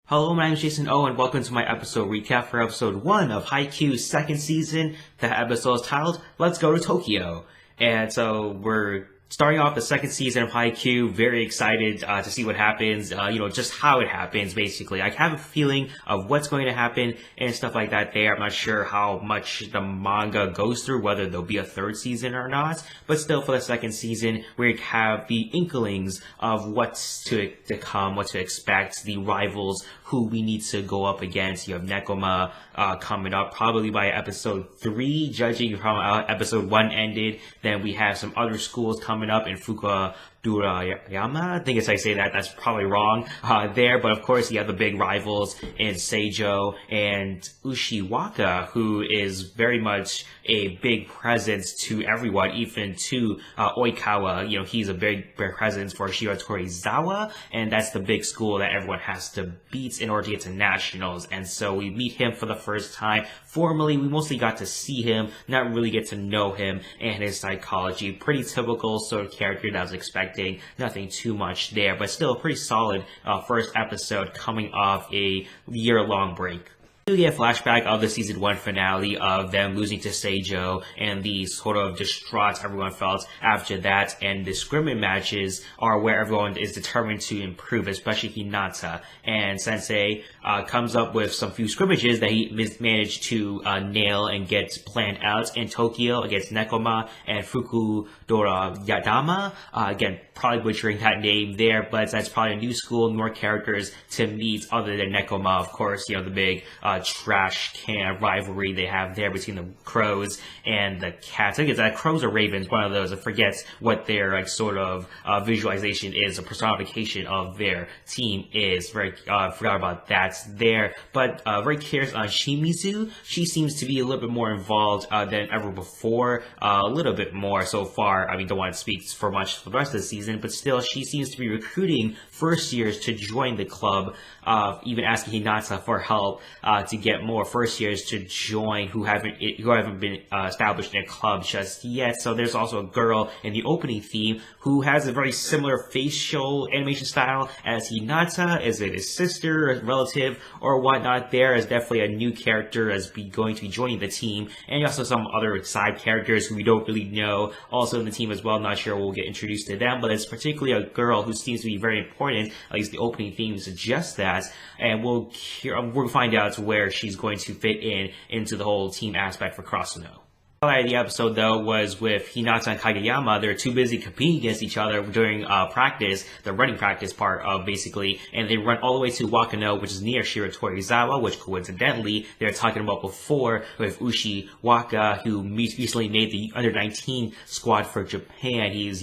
Hello, my name is Jason O, and welcome to my episode recap for episode 1 of Haikyuu's second season. The episode is titled, Let's Go to Tokyo. And so we're starting off the second season of Haikyuu, very excited to see what happens, just how it happens, basically. I have a feeling of what's going to happen and stuff like that there. I'm not sure how much the manga goes through, whether there'll be a third season or not, but still for the second season, we have the inklings of what's to come, what to expect, the rivals who we need to go up against. You have Nekoma coming up probably by episode 3, judging from how episode 1 ended. Then we have some other schools coming up in Durayama. I think as I say that, that's probably wrong there. But of course, you have the big rivals in Seijo and Ushijima, who is very much a big presence to everyone, even to Oikawa. He's a big presence for Shiratorizawa, and that's the big school that everyone has to beat in order to get to nationals. And so we meet him for the first time. Formally, we mostly got to see him, not really get to know him and his psychology. Pretty typical sort of character that I was expecting. Nothing too much there, but still a pretty solid first episode coming off a year-long break. We get a flashback of the season 1 finale of them losing to Seijo and the sort of distraught everyone felt after that, and the scrimmage matches are where everyone is determined to improve, especially Hinata. And Sensei comes up with some few scrimmages that he managed to nail and get planned out in Tokyo against Nekoma and Yadama. Again, probably butchering that name there, but that's probably a new school, more characters to meet other than Nekoma, of course, the big trash can rivalry they have there between the crows and the cats. I think it's crows or ravens, one of those. I forget what their sort of visualization is, a personification of their team is. Forgot about that there. But very curious on Shimizu. She seems to be a little bit more involved than ever before. A little bit more so far. I mean, don't want to speak for much for the rest of the season, but still, she seems to be recruiting first years to join the club, even asking Hinata for help to get more first years to join who haven't been established in a club just yet. So there's also a girl in the opening theme who has a very similar facial animation style as Hinata. Is it his sister, a relative, or whatnot? There is definitely a new character as going to be joining the team, and also some other side characters who we don't really know also in the team as well. Not sure we'll get introduced to them, but it's particularly a girl who seems to be very important. At least the opening theme suggests that, and we'll find out where she's going to fit into the whole team aspect for Krasuno. The highlight of the episode, though, was with Hinata and Kageyama. They're too busy competing against each other during practice, the running practice part of basically, and they run all the way to Wakano, which is near Shiratorizawa, which coincidentally they were talking about before with Ushijima, who recently made the under-19 squad for Japan. He's,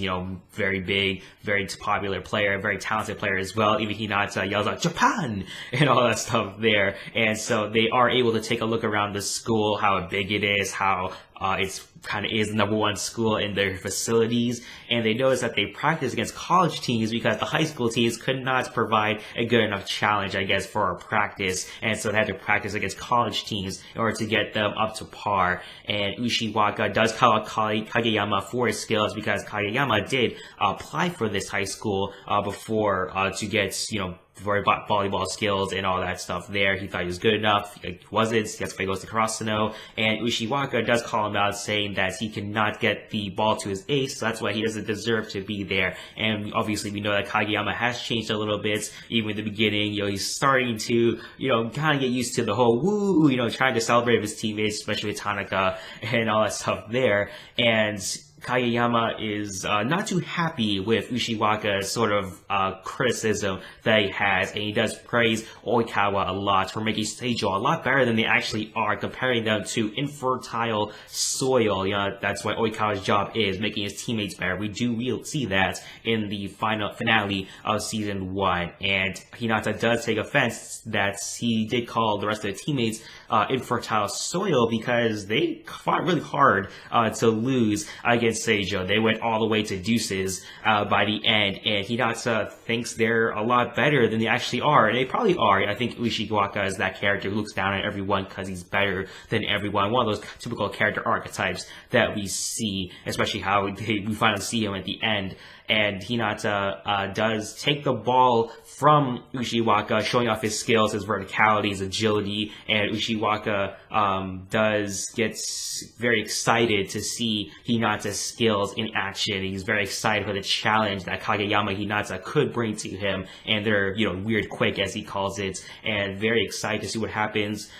very big, very popular player, very talented player as well. Even Hinata yells out, Japan! And all that stuff there. And so they are able to take a look around the school, how big it is, how it's kind of is the #1 school in their facilities, and they notice that they practice against college teams because the high school teams could not provide a good enough challenge, I guess, for our practice, and so they had to practice against college teams in order to get them up to par. And Ushijima does call out Kageyama for his skills because Kageyama did apply for this high school before to get, for volleyball skills and all that stuff there. He thought he was good enough. He wasn't. That's why he goes to Krasuno. And Ushijima does call him out, saying that he cannot get the ball to his ace, so that's why he doesn't deserve to be there. And obviously we know that Kageyama has changed a little bit, even in the beginning. He's starting to, kind of get used to the whole woo, trying to celebrate with his teammates, especially with Tanaka and all that stuff there. And Kageyama is not too happy with Ushijimi's sort of criticism that he has, and he does praise Oikawa a lot for making Seijo a lot better than they actually are, comparing them to infertile soil. That's what Oikawa's job is, making his teammates better. We do see that in the finale of season 1, and Hinata does take offense that he did call the rest of the teammates infertile soil because they fought really hard to lose against Seijo. They went all the way to deuces by the end, and Hinata thinks they're a lot better than they actually are, and they probably are. I think Ushijima is that character who looks down on everyone because he's better than everyone. One of those typical character archetypes that we see, especially how we finally see him at the end. and Hinata does take the ball from Ushiwaka, showing off his skills, his verticality, his agility, and Ushiwaka gets very excited to see Hinata's skills in action. He's very excited for the challenge that Kageyama Hinata could bring to him, and they're, weird quick, as he calls it, and very excited to see what happens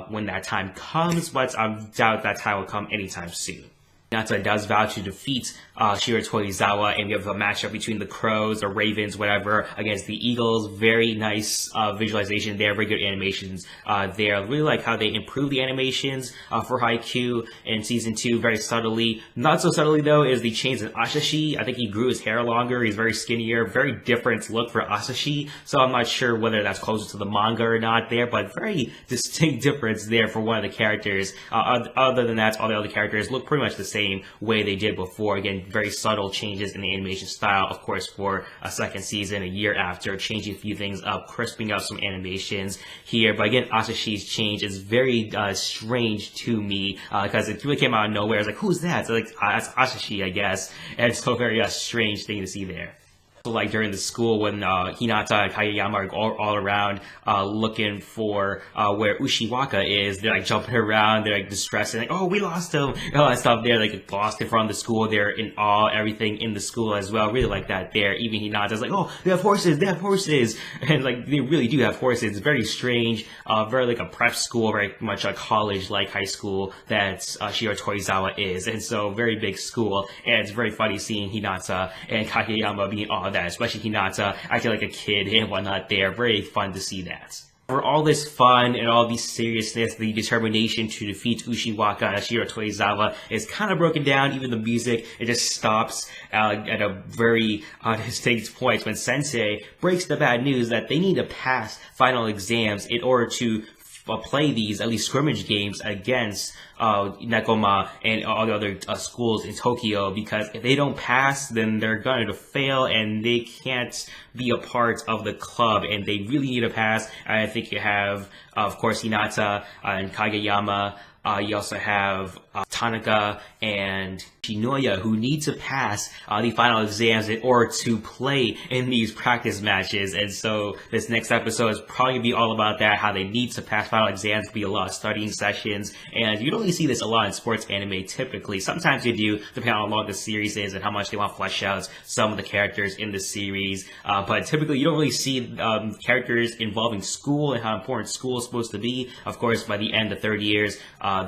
when that time comes, but I doubt that time will come anytime soon. Hinata does vow to defeat Shiratorizawa, and we have a matchup between the Crows or Ravens, whatever, against the Eagles. Very nice visualization there, very good animations there. I really like how they improved the animations for Haikyuu in Season 2 very subtly. Not so subtly, though, is the change in Asashi. I think he grew his hair longer, he's very skinnier, very different look for Asashi, so I'm not sure whether that's closer to the manga or not there, but very distinct difference there for one of the characters. Other than that, all the other characters look pretty much the same way they did before. Again, very subtle changes in the animation style, of course, for a second season, a year after, changing a few things up, crisping up some animations here. But again, Asashi's change is very strange to me, because it really came out of nowhere. It's like, who's that? So, like, that's Asashi, I guess. And it's so very strange thing to see there. So, like, during the school when Hinata and Kageyama are all around looking for where Ushiwaka is, they're like jumping around, they're like distressed, and like, oh, we lost him, and all that stuff there, like lost in front of the school, they're in awe, everything in the school as well, really like that there. Even Hinata's like, oh, they have horses, and like, they really do have horses. It's very strange, very like a prep school, very much a college like high school that Shiratorizawa is, and so very big school, and it's very funny seeing Hinata and Kageyama being awed that, especially Hinata acting like a kid and whatnot there. Very fun to see that. For all this fun and all this seriousness, the determination to defeat Ushiwaka and Shiratorizawa is kind of broken down. Even the music, it just stops at a very distinct point when Sensei breaks the bad news that they need to pass final exams in order to play these, at least scrimmage games, against Nekoma and all the other schools in Tokyo, because if they don't pass, then they're going to fail and they can't be a part of the club, and they really need to pass. And I think you have, of course, Hinata and Kageyama. You also have Tanaka and Shinoya, who need to pass the final exams in order to play in these practice matches. And so this next episode is probably going to be all about that, how they need to pass final exams. There'll be a lot of studying sessions, and you don't really see this a lot in sports anime typically. Sometimes you do, depending on how long the series is and how much they want to flesh out some of the characters in the series. But typically you don't really see characters involving school and how important school is supposed to be. Of course, by the end of third years,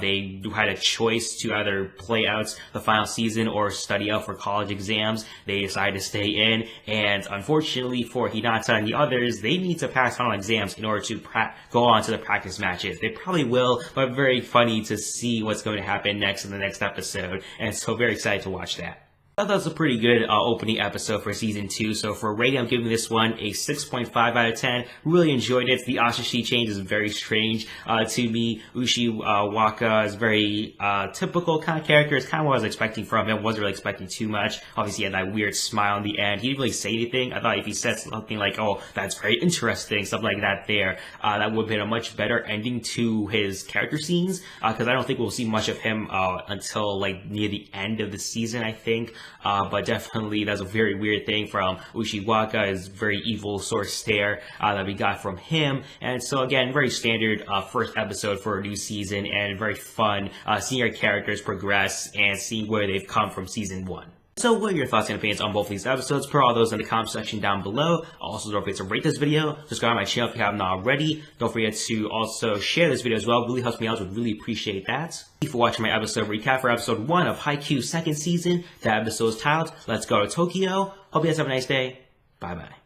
they had a choice to either play out the final season or study out for college exams. They decided to stay in, and unfortunately for Hinata and the others, they need to pass final exams in order to go on to the practice matches. They probably will, but very funny to see what's going to happen next in the next episode, and so very excited to watch that. I thought that was a pretty good opening episode for Season 2, so for rating, I'm giving this one a 6.5 out of 10. Really enjoyed it. The Asashi change is very strange to me. Ushiwaka is very typical kind of character. It's kind of what I was expecting from him. Wasn't really expecting too much. Obviously, he had that weird smile in the end. He didn't really say anything. I thought if he said something like, oh, that's very interesting, something like that there, that would have been a much better ending to his character scenes, because I don't think we'll see much of him until like near the end of the season, I think. But definitely that's a very weird thing from Ushiwaka, is very evil sort of stare that we got from him. And so again, very standard first episode for a new season, and very fun seeing our characters progress and seeing where they've come from Season 1. So what are your thoughts and opinions on both of these episodes? Put all those in the comment section down below. Also, don't forget to rate this video, subscribe to my channel if you haven't already. Don't forget to also share this video as well. It really helps me out, so I'd really appreciate that. Thank you for watching my episode recap for episode 1 of Haikyuu second season. That episode is titled, Let's Go to Tokyo. Hope you guys have a nice day. Bye bye.